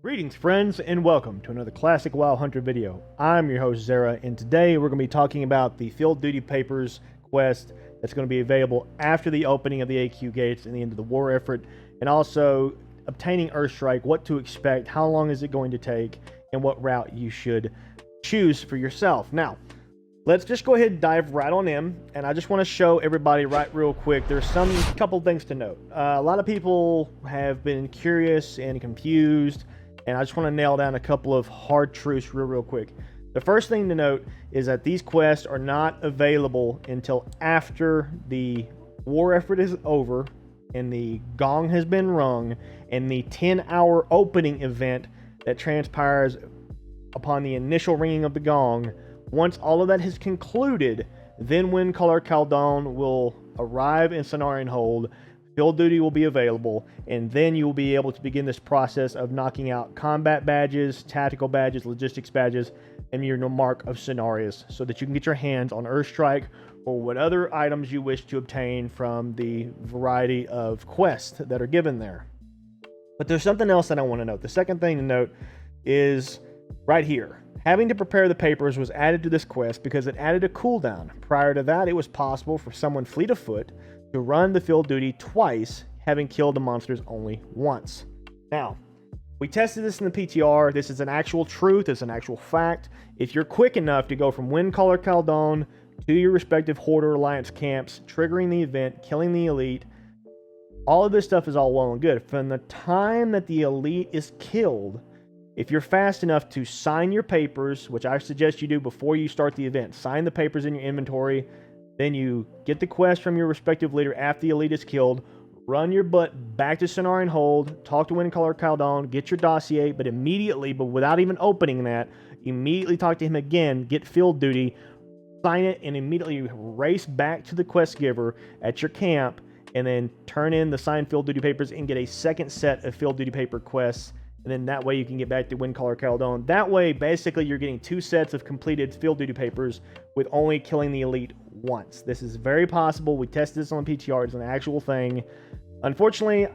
Greetings friends and welcome to another classic WoW Hunter video. I'm your host Zera, and today we're going to be talking about the Field Duty Papers quest that's going to be available after the opening of the AQ gates and the end of the war effort, and also obtaining Earthstrike, what to expect, how long is it going to take, and what route you should choose for yourself. Now, let's just go ahead and dive right on in, and I just want to show everybody right real quick. There's couple things to note. A lot of people have been curious and confused, and I just want to nail down a couple of hard truths real quick. The first thing to note is that these quests are not available until after the war effort is over and the gong has been rung and the 10-hour opening event that transpires upon the initial ringing of the gong. Once all of that has concluded, then Windcaller Khaldon will arrive in Cenarian Hold. Field Duty will be available, and then you will be able to begin this process of knocking out combat badges, tactical badges, logistics badges, and your mark of Cenarius, so that you can get your hands on Earthstrike or what other items you wish to obtain from the variety of quests that are given there. But there's something else that I want to note. The second thing to note is right here. Having to prepare the papers was added to this quest because it added a cooldown. Prior to that, it was possible for someone fleet of foot to run the field duty twice, having killed the monsters only once. Now, we tested this in the PTR. This is an actual truth. It's an actual fact. If you're quick enough to go from Windcaller Khaldon to your respective Horde or Alliance camps, triggering the event, killing the elite, all of this stuff is all well and good. From the time that the elite is killed, if you're fast enough to sign your papers, which I suggest you do before you start the event, sign the papers in your inventory, then you get the quest from your respective leader after the elite is killed, run your butt back to Cenarian Hold, talk to Windcaller Khaldon, get your dossier, but without even opening that, immediately talk to him again, get field duty, sign it, and immediately race back to the quest giver at your camp, and then turn in the signed field duty papers and get a second set of field duty paper quests. And then that way you can get back to Windcaller Khaldon. That way, basically, you're getting 2 sets of completed field duty papers with only killing the elite once. This is very possible. We tested this on PTR. It's an actual thing. Unfortunately,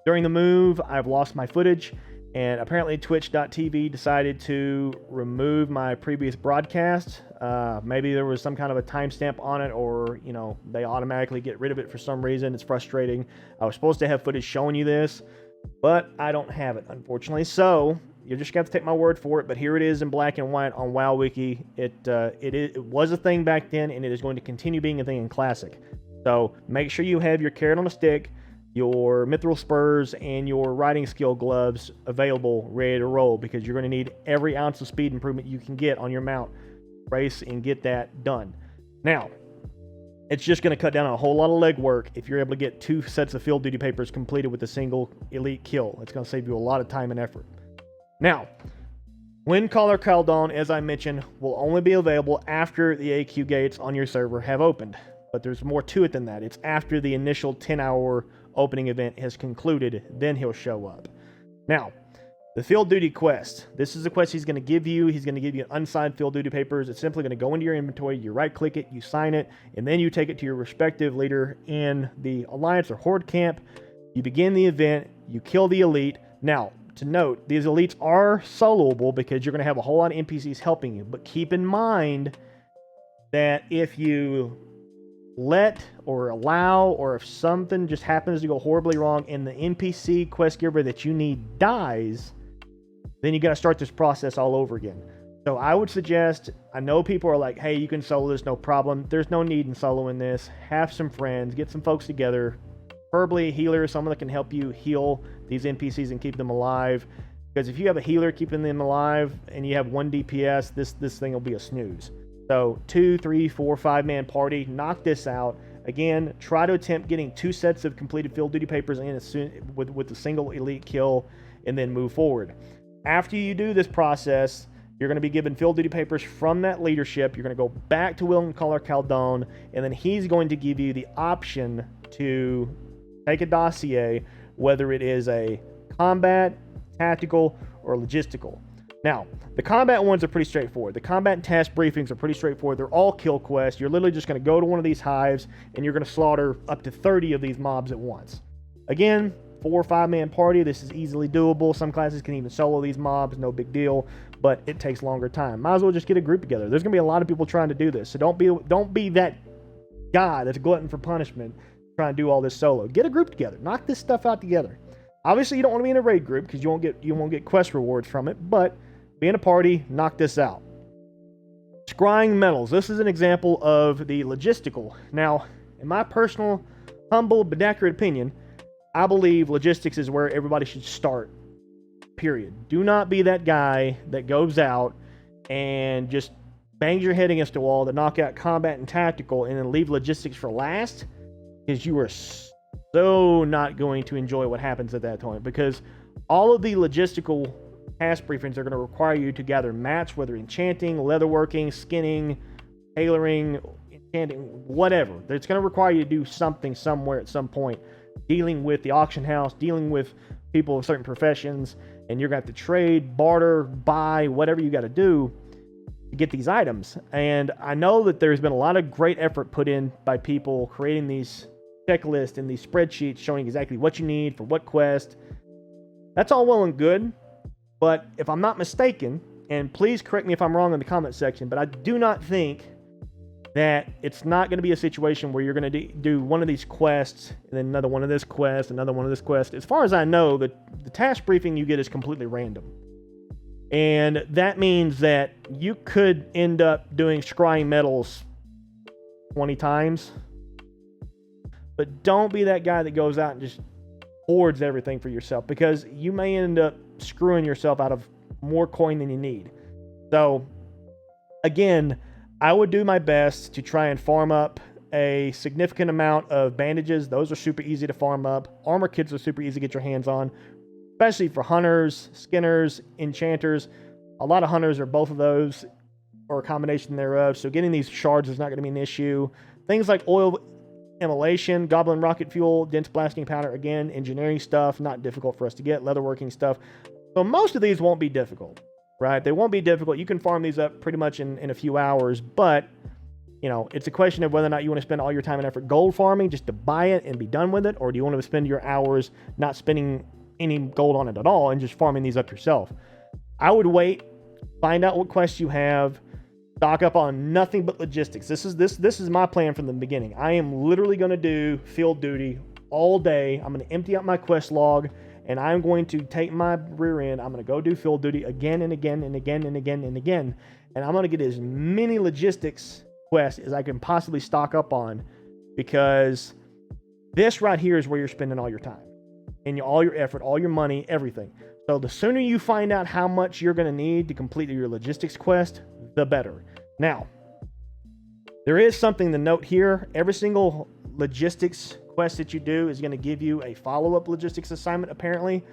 during the move, I've lost my footage, and apparently Twitch.tv decided to remove my previous broadcast. Maybe there was some kind of a timestamp on it, or, you know, they automatically get rid of it for some reason. It's frustrating. I was supposed to have footage showing you this, but I don't have it, unfortunately. So you're just going to have to take my word for it. But here it is in black and white on WoW Wiki. It was a thing back then, and it is going to continue being a thing in Classic. So make sure you have your carrot on a stick, your mithril spurs, and your riding skill gloves available, ready to roll, because you're going to need every ounce of speed improvement you can get on your mount. Race and get that done. Now, it's just going to cut down on a whole lot of legwork if you're able to get 2 sets of field duty papers completed with a single elite kill. It's going to save you a lot of time and effort. Now, Windcaller Khaldon, as I mentioned, will only be available after the AQ gates on your server have opened. But there's more to it than that. It's after the initial 10-hour opening event has concluded, then he'll show up. Now, the field duty quest. This is the quest he's going to give you. He's going to give you unsigned field duty papers. It's simply going to go into your inventory, you right-click it, you sign it, and then you take it to your respective leader in the Alliance or Horde camp. You begin the event, you kill the elite. Now, to note, these elites are soloable because you're going to have a whole lot of NPCs helping you, but keep in mind that if you let or allow, or if something just happens to go horribly wrong and the NPC quest giver that you need dies, then you got to start this process all over again. So I would suggest, I know people are like, hey, you can solo this, no problem. There's no need in soloing this. Have some friends, get some folks together, preferably a healer, someone that can help you heal these NPCs and keep them alive. Because if you have a healer keeping them alive and you have 1 DPS, this thing will be a snooze. So 2, 3, 4, 5-man party, knock this out. Again, try to attempt getting 2 sets of completed field duty papers in with a single elite kill, and then move forward. After you do this process, you're going to be given field duty papers from that leadership. You're going to go back to Windcaller Khaldon, and then he's going to give you the option to take a dossier, whether it is a combat, tactical, or logistical. Now, the combat ones are pretty straightforward. The combat and task briefings are pretty straightforward. They're all kill quests. You're literally just going to go to one of these hives, and you're going to slaughter up to 30 of these mobs at once. Again, 4 or 5 man party, this is easily doable. Some classes can even solo these mobs, no big deal, but it takes longer time. Might as well just get a group together. There's gonna be a lot of people trying to do this, so don't be that guy that's a glutton for punishment trying to do all this solo. Get a group together, knock this stuff out together. Obviously, you don't want to be in a raid group because you won't get quest rewards from it, but be in a party, knock this out. Scrying metals. This is an example of the logistical. Now, in my personal, humble, but accurate opinion, I believe logistics is where everybody should start, period. Do not be that guy that goes out and just bangs your head against a wall to knock out combat and tactical and then leave logistics for last, because you are so not going to enjoy what happens at that point, because all of the logistical task briefings are going to require you to gather mats, whether enchanting, leatherworking, skinning, tailoring, enchanting, whatever. It's going to require you to do something somewhere at some point, dealing with the auction house, dealing with people of certain professions, and you're going to have to trade, barter, buy, whatever you got to do to get these items. And I know that there's been a lot of great effort put in by people creating these checklists and these spreadsheets showing exactly what you need for what quest. That's all well and good, but if I'm not mistaken, and please correct me if I'm wrong in the comment section, but I do not think that it's not going to be a situation where you're going to do one of these quests and then another one of this quest, another one of this quest. As far as I know, the task briefing you get is completely random. And that means that you could end up doing scrying metals 20 times. But don't be that guy that goes out and just hoards everything for yourself, because you may end up screwing yourself out of more coin than you need. So, again, I would do my best to try and farm up a significant amount of bandages. Those are super easy to farm up. Armor kits are super easy to get your hands on, especially for hunters, skinners, enchanters. A lot of hunters are both of those, or a combination thereof. So getting these shards is not going to be an issue. Things like oil immolation, goblin rocket fuel, dense blasting powder, again, engineering stuff, not difficult for us to get, leatherworking stuff. So most of these won't be difficult, right? They won't be difficult. You can farm these up pretty much in a few hours, but, you know, it's a question of whether or not you want to spend all your time and effort gold farming just to buy it and be done with it, or do you want to spend your hours not spending any gold on it at all and just farming these up yourself? I would wait, find out what quests you have, stock up on nothing but logistics. This is my plan from the beginning. I am literally going to do field duty all day. I'm going to empty out my quest log, and I'm going to take my rear end. I'm going to go do field duty again and again and again and again and again, and I'm going to get as many logistics quests as I can possibly stock up on, because this right here is where you're spending all your time and all your effort, all your money, everything. So the sooner you find out how much you're going to need to complete your logistics quest, the better. Now, there is something to note here. Every single logistics quest that you do is going to give you a follow-up logistics assignment, apparently,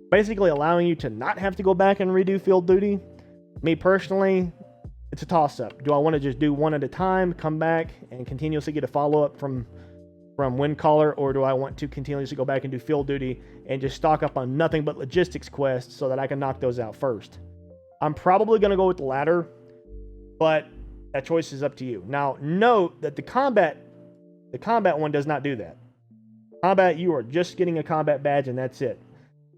basically allowing you to not have to go back and redo field duty. Me personally, it's a toss-up. Do I want to just do one at a time, come back and continuously get a follow-up from Windcaller, or do I want to continuously go back and do field duty and just stock up on nothing but logistics quests so that I can knock those out first? I'm probably going to go with the latter, but that choice is up to you. Now, note that the combat one does not do that. Combat, you are just getting a combat badge and that's it.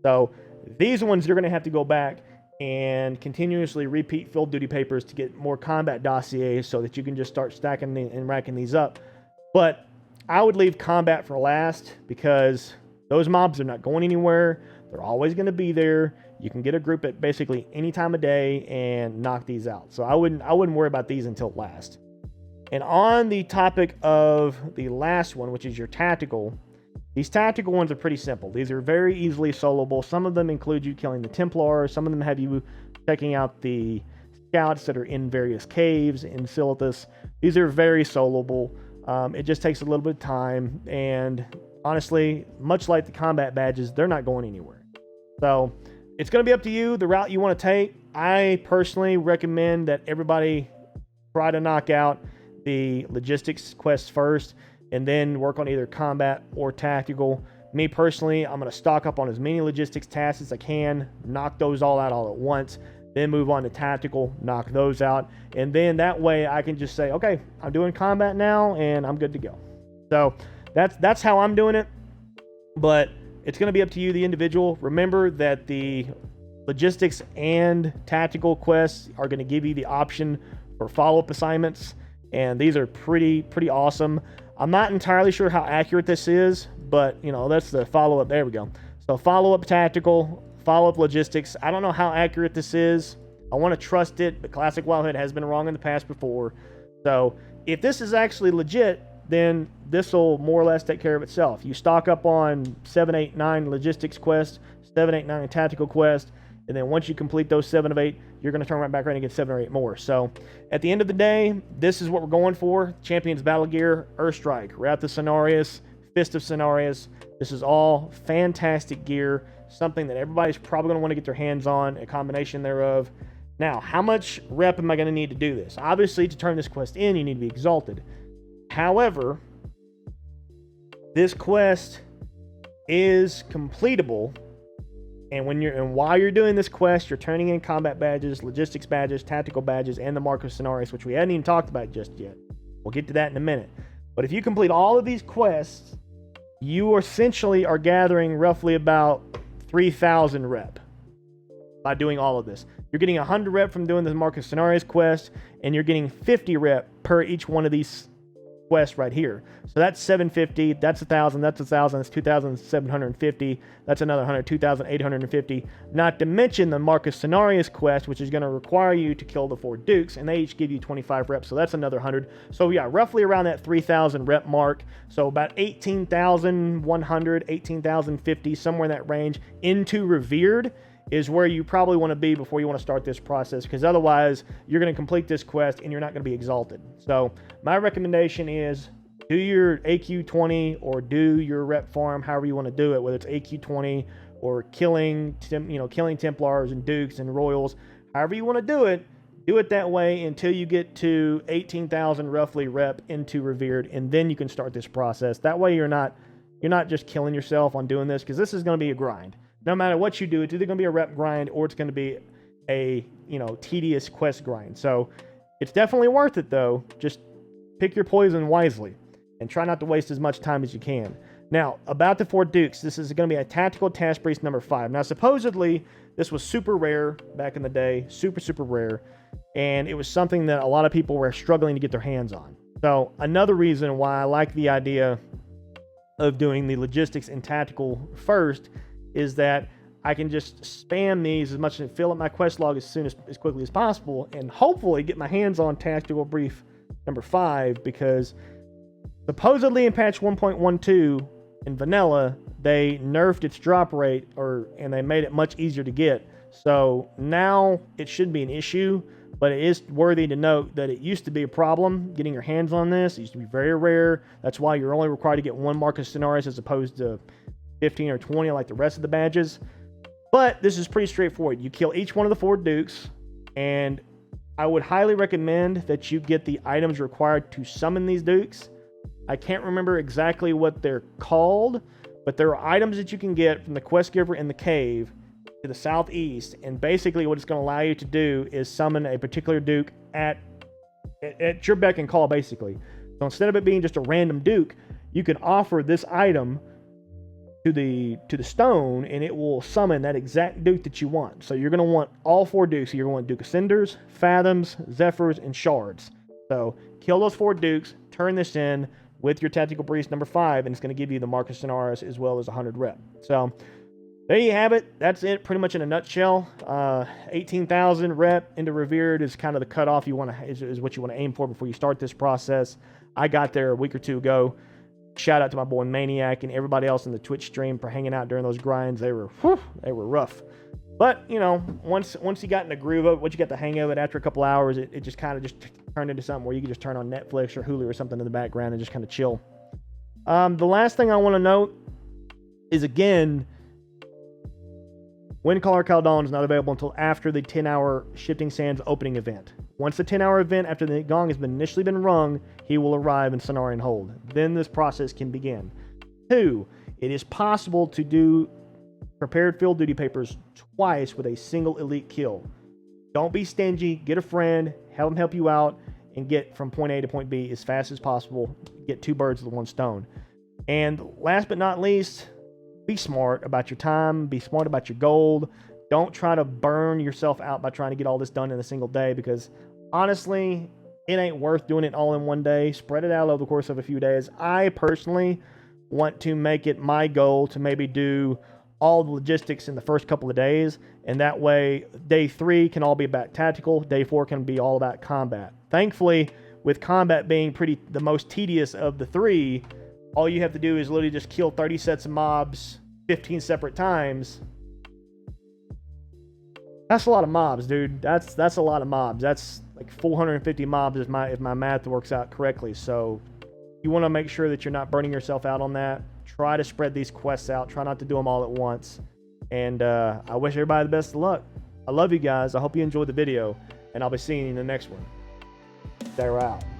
So these ones, you're going to have to go back and continuously repeat field duty papers to get more combat dossiers so that you can just start stacking and racking these up. But I would leave combat for last, because those mobs are not going anywhere. They're always going to be there. You can get a group at basically any time of day and knock these out. So I wouldn't worry about these until last. And on the topic of the last one, which is your tactical, these tactical ones are pretty simple. These are very easily soloable. Some of them include you killing the Templar. Some of them have you checking out the scouts that are in various caves in Silithus. These are very soloable. It just takes a little bit of time, and honestly, much like the combat badges, they're not going anywhere. So it's going to be up to you, the route you want to take. I personally recommend that everybody try to knock out the logistics quests first, and then work on either combat or tactical. Me personally, I'm going to stock up on as many logistics tasks as I can, knock those all out all at once, then move on to tactical, knock those out, and then that way I can just say, okay, I'm doing combat now and I'm good to go. So that's how I'm doing it. But it's going to be up to you, the individual. Remember that the logistics and tactical quests are going to give you the option for follow-up assignments, and these are pretty awesome. I'm not entirely sure how accurate this is, but you know, that's the follow-up. There we go. So follow-up tactical, follow-up logistics. I don't know how accurate this is. I want to trust it, but Classic Wildhood has been wrong in the past before. So if this is actually legit, then this will more or less take care of itself. You stock up on 7, 8, 9 logistics quests, 7, 8, 9 tactical quests, and then once you complete those 7 of 8, you're going to turn right back around and get 7 or 8 more. So at the end of the day, this is what we're going for. Champions Battle Gear, Earthstrike, Wrath of Cenarius, Fist of Cenarius. This is all fantastic gear, something that everybody's probably going to want to get their hands on, a combination thereof. Now, how much rep am I going to need to do this? Obviously, to turn this quest in, you need to be exalted. However, this quest is completable, and while you're doing this quest, you're turning in combat badges, logistics badges, tactical badges, and the Mark of Cenarius, which we hadn't even talked about just yet. We'll get to that in a minute. But if you complete all of these quests, you essentially are gathering roughly about 3,000 rep by doing all of this. You're getting 100 rep from doing the Mark of Cenarius quest, and you're getting 50 rep per each one of these quests right here. So that's 750, that's 1,000, that's 1,000, that's 2,750, that's another 100, 2,850. Not to mention the Mark of Cenarius quest, which is going to require you to kill the 4 dukes, and they each give you 25 reps, so that's another 100. So yeah, roughly around that 3,000 rep mark. So about 18,100, 18,050, somewhere in that range into Revered is where you probably want to be before you want to start this process, because otherwise you're going to complete this quest and you're not going to be exalted. So my recommendation is do your AQ 20 or do your rep farm, however you want to do it, whether it's AQ 20 or killing Templars and Dukes and Royals, however you want to do it that way until you get to 18,000 roughly rep into Revered, and then you can start this process. That way you're not just killing yourself on doing this, because this is going to be a grind. No matter what you do, it's either going to be a rep grind or it's going to be a, tedious quest grind. So it's definitely worth it, though. Just pick your poison wisely and try not to waste as much time as you can. Now, about the 4 Dukes, this is going to be a Tactical Task Priest number 5. Now, supposedly, this was super rare back in the day. Super rare. And it was something that a lot of people were struggling to get their hands on. So another reason why I like the idea of doing the logistics and tactical first is that I can just spam these as much and fill up my quest log as quickly as possible, and hopefully get my hands on Tactical Brief number 5, because supposedly in patch 1.12 in vanilla, they nerfed its drop rate, and they made it much easier to get. So now it shouldn't be an issue, but it is worthy to note that it used to be a problem getting your hands on this. It used to be very rare. That's why you're only required to get 1 Mark of Cenarius as opposed to 15 or 20 like the rest of the badges. But this is pretty straightforward. You kill each one of the 4 Dukes, and I would highly recommend that you get the items required to summon these Dukes. I can't remember exactly what they're called, but there are items that you can get from the quest giver in the cave to the southeast, and basically what it's going to allow you to do is summon a particular Duke at your beck and call, basically. So instead of it being just a random Duke, you can offer this item to the stone, and it will summon that exact Duke that you want. So you're going to want all 4 Dukes. So you're going to want Duke of Cinders, Fathoms, Zephyrs, and Shards. So kill those 4 Dukes, turn this in with your Tactical Priest number 5, and it's going to give you the Mark of Cenarius as well as 100 rep. So there you have it. That's it, pretty much in a nutshell. 18,000 rep into Revered is kind of the cutoff you want to is what you want to aim for before you start this process. I got there a week or 2 ago. Shout out to my boy Maniac and everybody else in the Twitch stream for hanging out during those grinds. They were rough. But, once you got in the groove of it, once you got the hang of it, after a couple hours, it just kind of turned into something where you could just turn on Netflix or Hulu or something in the background and just kind of chill. The last thing I want to note is, again, Windcaller Caldon is not available until after the 10-hour Shifting Sands opening event. Once the 10-hour event after the gong has initially been rung, he will arrive in Cenarian Hold. Then this process can begin. 2, it is possible to do prepared field duty papers twice with a single elite kill. Don't be stingy. Get a friend, have them help you out, and get from point A to point B as fast as possible. Get 2 birds with 1 stone. And last but not least, be smart about your time, be smart about your gold. Don't try to burn yourself out by trying to get all this done in a single day, because honestly, it ain't worth doing it all in one day. Spread it out over the course of a few days. I personally want to make it my goal to maybe do all the logistics in the first couple of days, and that way day 3 can all be about tactical, day 4 can be all about combat. Thankfully, with combat being the most tedious of the 3, all you have to do is literally just kill 30 sets of mobs 15 separate times. That's a lot of mobs, dude. That's a lot of mobs. That's like 450 mobs if my math works out correctly. So you want to make sure that you're not burning yourself out on that. Try to spread these quests out. Try not to do them all at once. And I wish everybody the best of luck. I love you guys. I hope you enjoyed the video, and I'll be seeing you in the next one. Zera out.